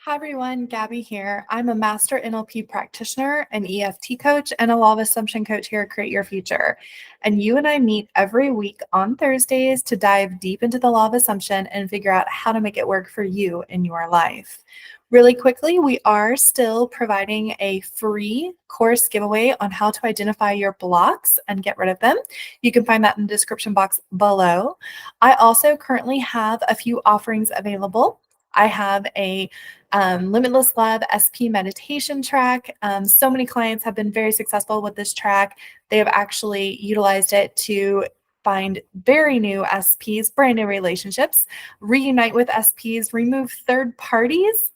Hi everyone, Gabi here. I'm a master NLP practitioner, an EFT coach, and a law of assumption coach here at Create Your Future. And you and I meet every week on Thursdays to dive deep into the law of assumption and figure out how to make it work for you in your life. Really quickly, we are still providing a free course giveaway on how to identify your blocks and get rid of them. You can find that in the description box below. I also currently have a few offerings available. I have a Limitless Love SP meditation track. So many clients have been very successful with this track. They have actually utilized it to find very new SPs, brand new relationships, reunite with SPs, remove third parties,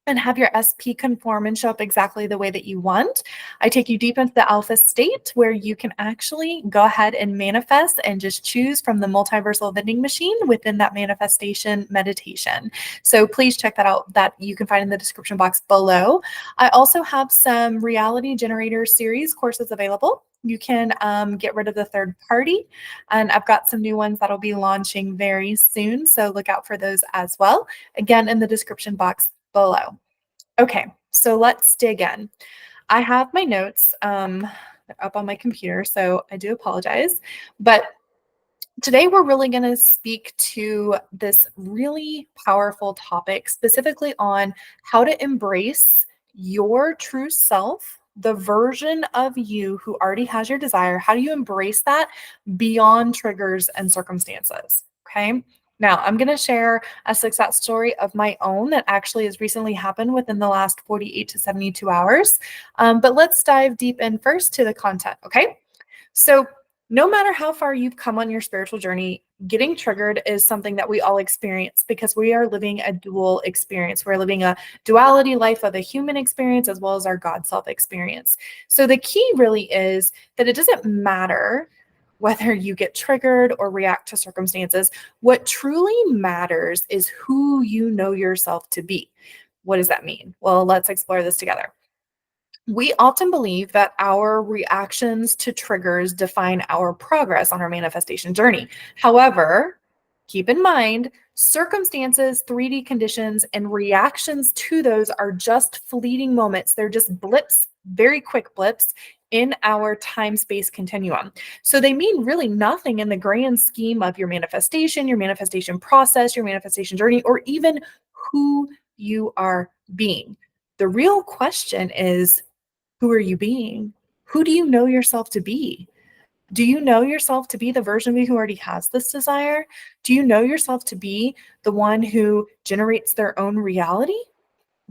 and have your SP conform and show up exactly the way that you want. I take you deep into the alpha state where you can actually go ahead and manifest and just choose from the multiversal vending machine within that manifestation meditation. So please check that out. That you can find in the description box below. I also have some reality generator series courses available. You can get rid of the third party, and I've got some new ones that'll be launching very soon. So look out for those as well. Again, in the description box below. Okay, so let's dig in. I have my notes up on my computer, so I do apologize. But today we're really going to speak to this really powerful topic, specifically on how to embrace your true self, the version of you who already has your desire. How do you embrace that beyond triggers and circumstances? Okay. Now, I'm going to share a success story of my own that actually has recently happened within the last 48 to 72 hours. But let's dive deep in first to the content, okay? So no matter how far you've come on your spiritual journey, getting triggered is something that we all experience because we are living a dual experience. We're living a duality life of the human experience as well as our God self experience. So the key really is that it doesn't matter whether you get triggered or react to circumstances. What truly matters is who you know yourself to be. What does that mean? Well, let's explore this together. We often believe that our reactions to triggers define our progress on our manifestation journey. However, keep in mind, circumstances, 3D conditions, and reactions to those are just fleeting moments. They're just blips, very quick blips in our time-space continuum. So they mean really nothing in the grand scheme of your manifestation process, your manifestation journey, or even who you are being. The real question is, who are you being? Who do you know yourself to be? Do you know yourself to be the version of you who already has this desire? Do you know yourself to be the one who generates their own reality?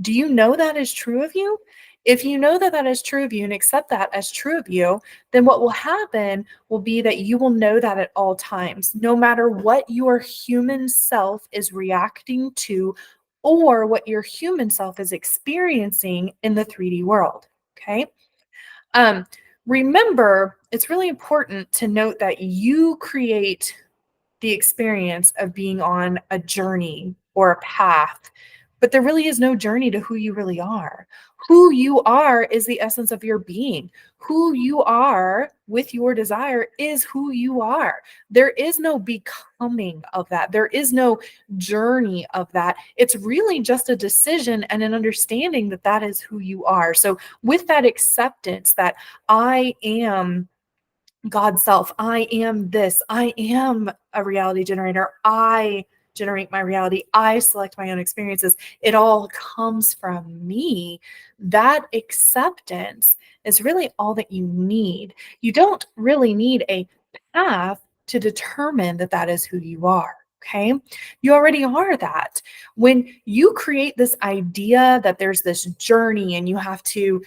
Do you know that is true of you? If you know that that is true of you and accept that as true of you, then what will happen will be that you will know that at all times, no matter what your human self is reacting to or what your human self is experiencing in the 3D world. Okay. Remember, it's really important to note that you create the experience of being on a journey or a path, but there really is no journey to who you really are. Who you are is the essence of your being. Who you are with your desire is who you are. There is no becoming of that. There is no journey of that. It's really just a decision and an understanding that that is who you are. So with that acceptance that I am God self, I am this, I am a reality generator, I generate my reality, I select my own experiences, it all comes from me. That acceptance is really all that you need. You don't really need a path to determine that that is who you are. Okay. You already are that. When you create this idea that there's this journey and you have to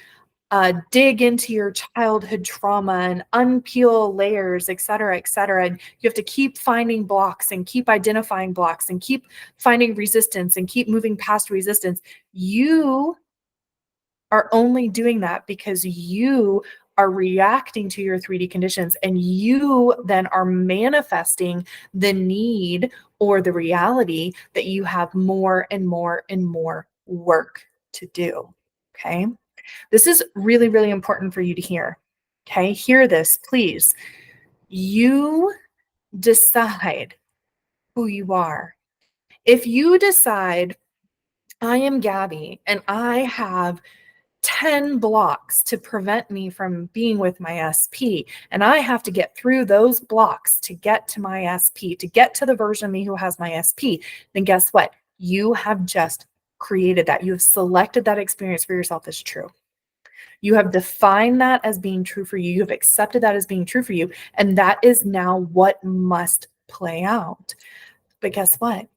dig into your childhood trauma and unpeel layers, et cetera, et cetera. And you have to keep finding blocks and keep identifying blocks and keep finding resistance and keep moving past resistance. You are only doing that because you are reacting to your 3D conditions, and you then are manifesting the need or the reality that you have more and more and more work to do. Okay. This is really, really important for you to hear. Okay, hear this, please. You decide who you are. If you decide, I am Gabi, and I have 10 blocks to prevent me from being with my SP. And I have to get through those blocks to get to my SP, to get to the version of me who has my SP. Then guess what? You have just created that. You have selected that experience for yourself as true. You have defined that as being true for you. You have accepted that as being true for you. And that is now what must play out. But guess what?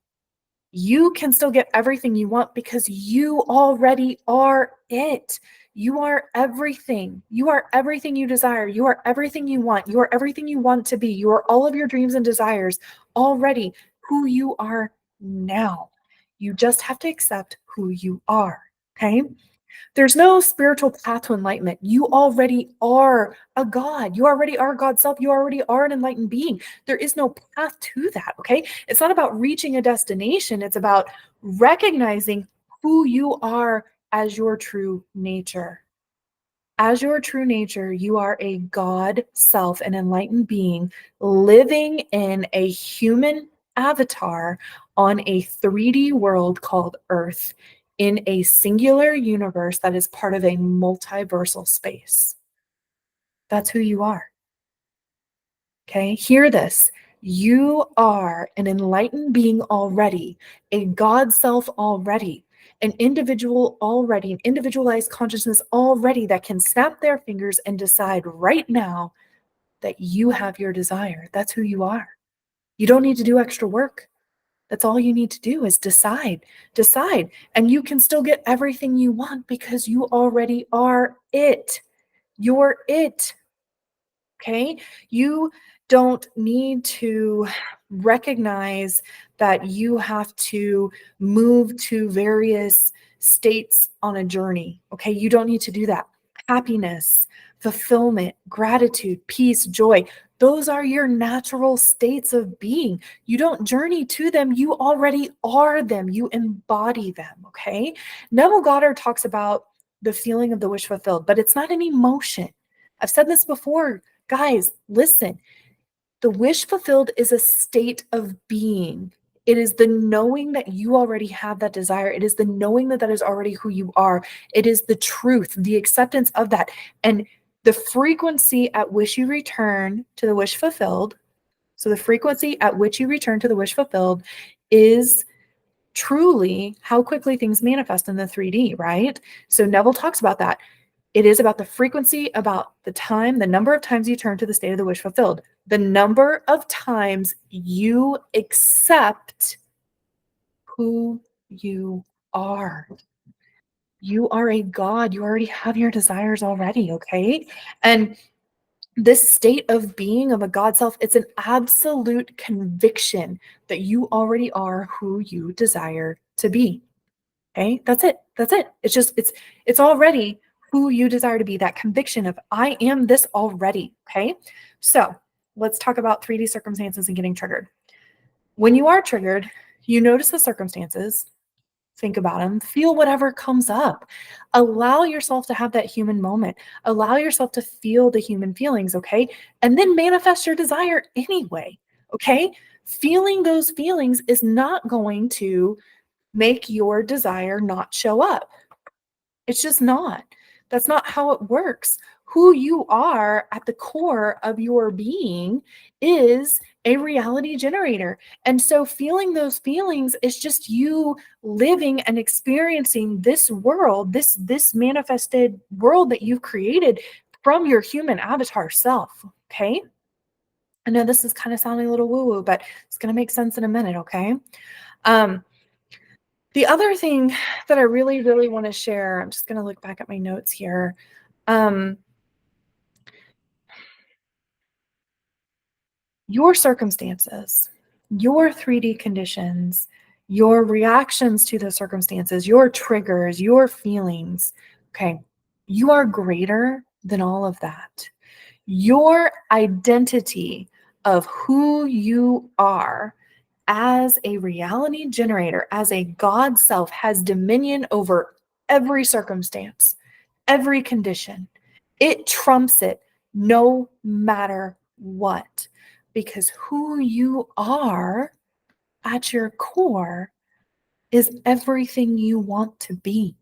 You can still get everything you want because you already are it. You are everything. You are everything you desire. You are everything you want. You are everything you want to be. You are all of your dreams and desires already who you are now. You just have to accept who you are. Okay. There's no spiritual path to enlightenment. You already are a God. You already are God's self. You already are an enlightened being. There is no path to that, okay? It's not about reaching a destination. It's about recognizing who you are as your true nature. As your true nature, you are a God self, an enlightened being living in a human avatar on a 3D world called Earth in a singular universe that is part of a multiversal space. That's who you are. Okay, hear this. You are an enlightened being already, a God self already, an individual already, an individualized consciousness already that can snap their fingers and decide right now that you have your desire. That's who you are. You don't need to do extra work. That's all you need to do is decide, and you can still get everything you want because you already are it. You're it. Okay. You don't need to recognize that you have to move to various states on a journey. Okay. You don't need to do that. Happiness, fulfillment, gratitude, peace, joy. Those are your natural states of being. You don't journey to them. You already are them. You embody them. Okay. Neville Goddard talks about the feeling of the wish fulfilled, but it's not an emotion. I've said this before. Guys, listen, the wish fulfilled is a state of being. It is the knowing that you already have that desire. It is the knowing that that is already who you are. It is the truth, the acceptance of that. And the frequency at which you return to the wish fulfilled, so the frequency at which you return to the wish fulfilled is truly how quickly things manifest in the 3D, right? So Neville talks about that. It is about the frequency, about the time, the number of times you turn to the state of the wish fulfilled, the number of times you accept who you are. You are a God. You already have your desires already, okay? And this state of being of a God self, it's an absolute conviction that you already are who you desire to be. Okay, that's it. That's it. It's already who you desire to be, that conviction of I am this already. Okay, so let's talk about 3D circumstances and getting triggered. When you are triggered, you notice the circumstances, think about them, feel whatever comes up. Allow yourself to have that human moment. Allow yourself to feel the human feelings, okay? And then manifest your desire anyway, okay? Feeling those feelings is not going to make your desire not show up. It's just not. That's not how it works. Who you are at the core of your being is a reality generator. And so feeling those feelings is just you living and experiencing this world, this manifested world that you've created from your human avatar self. Okay. I know this is kind of sounding a little woo-woo, but it's going to make sense in a minute. Okay. The other thing that I really, really want to share, I'm just going to look back at my notes here. Your circumstances, your 3D conditions, your reactions to the circumstances, your triggers, your feelings. Okay. You are greater than all of that. Your identity of who you are as a reality generator, as a God self, has dominion over every circumstance, every condition. It trumps it no matter what, because who you are at your core is everything you want to be.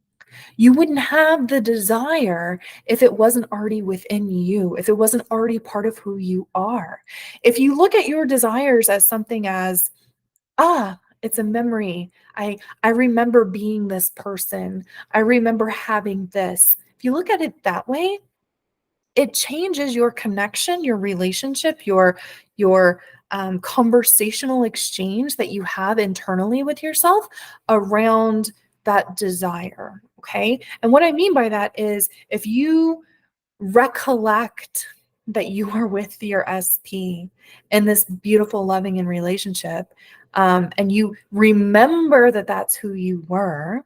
You wouldn't have the desire if it wasn't already within you, if it wasn't already part of who you are. If you look at your desires as something as, it's a memory. I remember being this person. I remember having this. If you look at it that way, it changes your connection, your relationship, your conversational exchange that you have internally with yourself around that desire. Okay. And what I mean by that is if you recollect that you are with your SP in this beautiful, loving, and relationship, and you remember that that's who you were,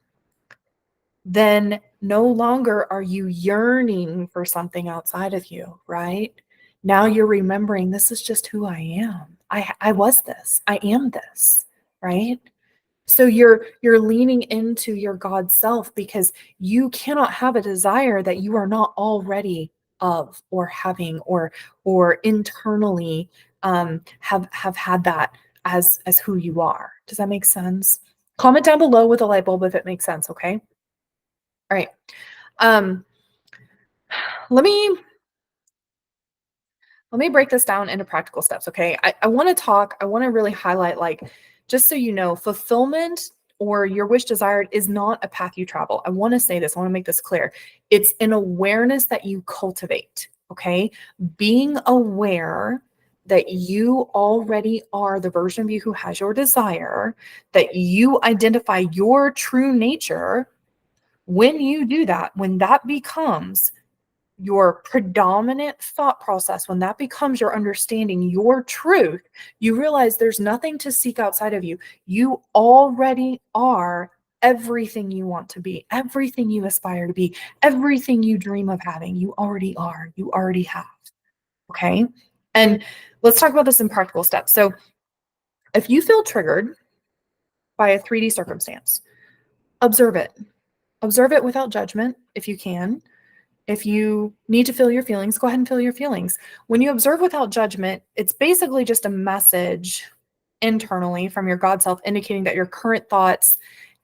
then no longer are you yearning for something outside of you, right? Now you're remembering this is just who I am. I was this. I am this, right? So you're leaning into your God self because you cannot have a desire that you are not already of or having or internally have had that as who you are. Does that make sense? Comment down below with a light bulb if it makes sense, okay? All right. Let me break this down into practical steps, okay? I want to really highlight, like, just so you know, fulfillment or your wish desired is not a path you travel. I want to say this, I want to make this clear. It's an awareness that you cultivate, okay? Being aware that you already are the version of you who has your desire, that you identify your true nature. When you do that, when that becomes your predominant thought process, when that becomes your understanding, your truth, you realize there's nothing to seek outside of you. You already are everything you want to be, everything you aspire to be, everything you dream of having. You already are, you already have. Okay. And let's talk about this in practical steps. So if you feel triggered by a 3D circumstance, observe it. Observe it without judgment if you can. If you need to feel your feelings, go ahead and feel your feelings. When you observe without judgment, it's basically just a message internally from your God self indicating that your current thoughts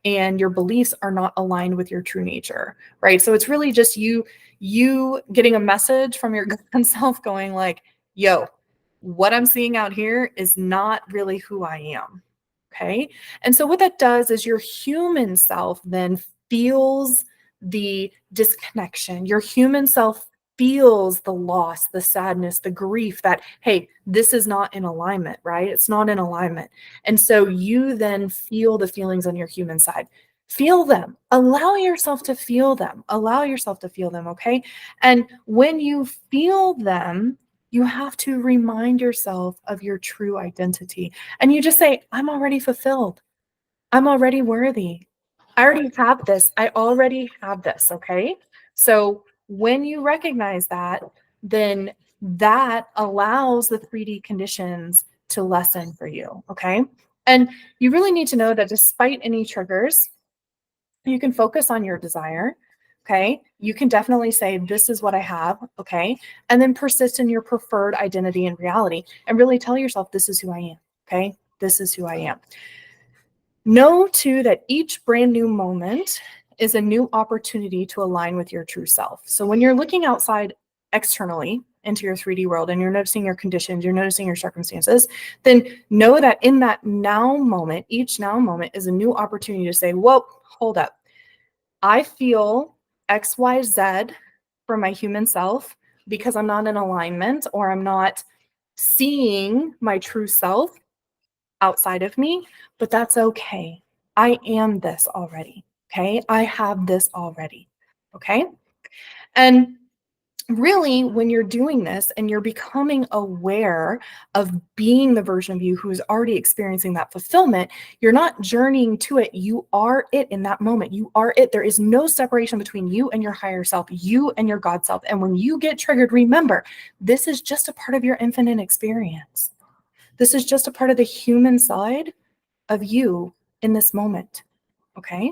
and your beliefs are not aligned with your true nature, right? So it's really just you getting a message from your God self going like, yo, what I'm seeing out here is not really who I am. Okay. And so what that does is your human self then feels the disconnection. Your human self feels the loss, the sadness, the grief that, hey, this is not in alignment, right? It's not in alignment. And so you then feel the feelings on your human side. Feel them. Allow yourself to feel them. Allow yourself to feel them, okay? And when you feel them, you have to remind yourself of your true identity. And you just say, I'm already fulfilled. I'm already worthy. I already have this. I already have this. Okay. So when you recognize that, then that allows the 3D conditions to lessen for you. Okay. And you really need to know that despite any triggers, you can focus on your desire. Okay. You can definitely say, this is what I have. Okay. And then persist in your preferred identity and reality and really tell yourself, this is who I am. Okay. This is who I am. Know too that each brand new moment is a new opportunity to align with your true self. So when you're looking outside externally into your 3D world and you're noticing your conditions, you're noticing your circumstances, then know that in that now moment, each now moment is a new opportunity to say, whoa, hold up. I feel XYZ for my human self because I'm not in alignment or I'm not seeing my true self outside of me, but that's okay. I am this already. Okay. I have this already. Okay. And really, when you're doing this and you're becoming aware of being the version of you who is already experiencing that fulfillment, you're not journeying to it. You are it in that moment. You are it. There is no separation between you and your higher self, you and your God self. And when you get triggered, remember, this is just a part of your infinite experience. This is just a part of the human side of you in this moment. Okay.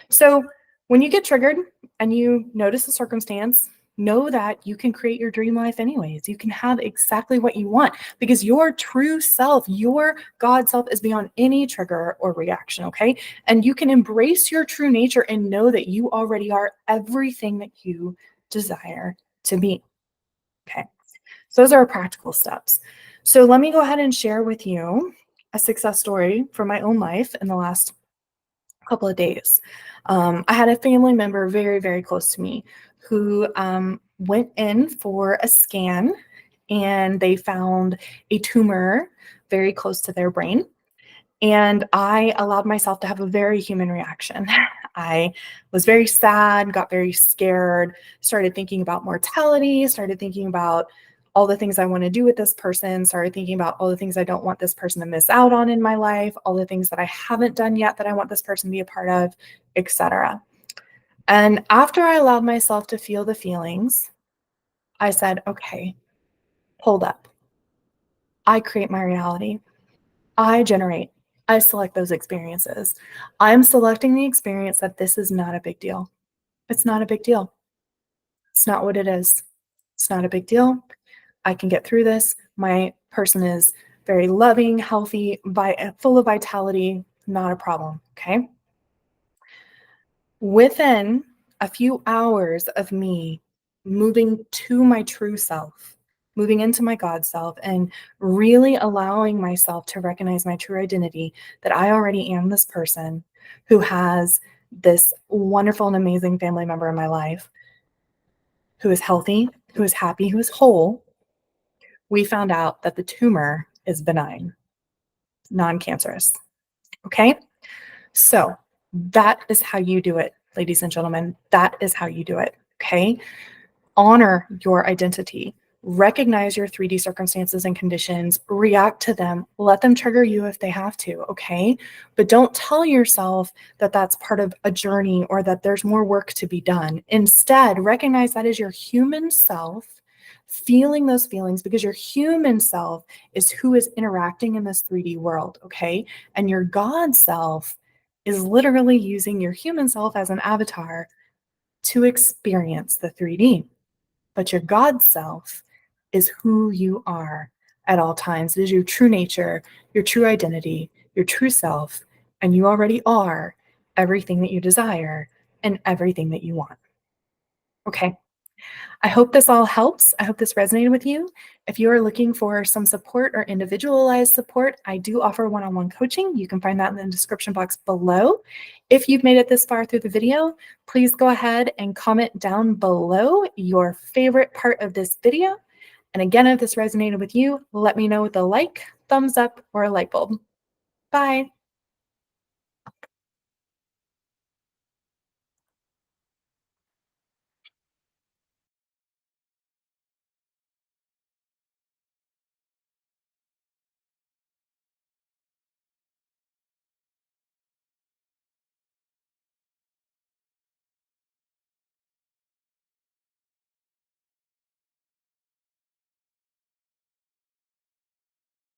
So when you get triggered and you notice the circumstance, know that you can create your dream life anyways. You can have exactly what you want because your true self, your God self, is beyond any trigger or reaction, okay? And you can embrace your true nature and know that you already are everything that you desire to be, okay? So those are our practical steps. So let me go ahead and share with you a success story from my own life in the last couple of days. I had a family member very, very close to me who went in for a scan and they found a tumor very close to their brain. And I allowed myself to have a very human reaction. I was very sad, got very scared, started thinking about mortality, started thinking about all the things I want to do with this person, started thinking about all the things I don't want this person to miss out on in my life, all the things that I haven't done yet that I want this person to be a part of, etc. And after I allowed myself to feel the feelings, I said, okay, hold up. I create my reality. I generate. I select those experiences. I'm selecting the experience that this is not a big deal. It's not a big deal. It's not what it is. It's not a big deal. I can get through this. My person is very loving, healthy, full of vitality. Not a problem. Okay. Within a few hours of me moving to my true self, moving into my God self, and really allowing myself to recognize my true identity, that I already am this person who has this wonderful and amazing family member in my life who is healthy, who is happy, who is whole, we found out that the tumor is benign, non-cancerous. Okay? So that is how you do it, ladies and gentlemen. That is how you do it. Okay? Honor your identity. Recognize your 3D circumstances and conditions. React to them. Let them trigger you if they have to. Okay? But don't tell yourself that that's part of a journey or that there's more work to be done. Instead, recognize that is your human self feeling those feelings, because your human self is who is interacting in this 3D world. Okay? And your God self is literally using your human self as an avatar to experience the 3D. But your God self is who you are at all times. It is your true nature, your true identity, your true self, and you already are everything that you desire and everything that you want. Okay. I hope this all helps. I hope this resonated with you. If you are looking for some support or individualized support, I do offer one-on-one coaching. You can find that in the description box below. If you've made it this far through the video, please go ahead and comment down below your favorite part of this video. And again, if this resonated with you, let me know with a like, thumbs up, or a light bulb. Bye.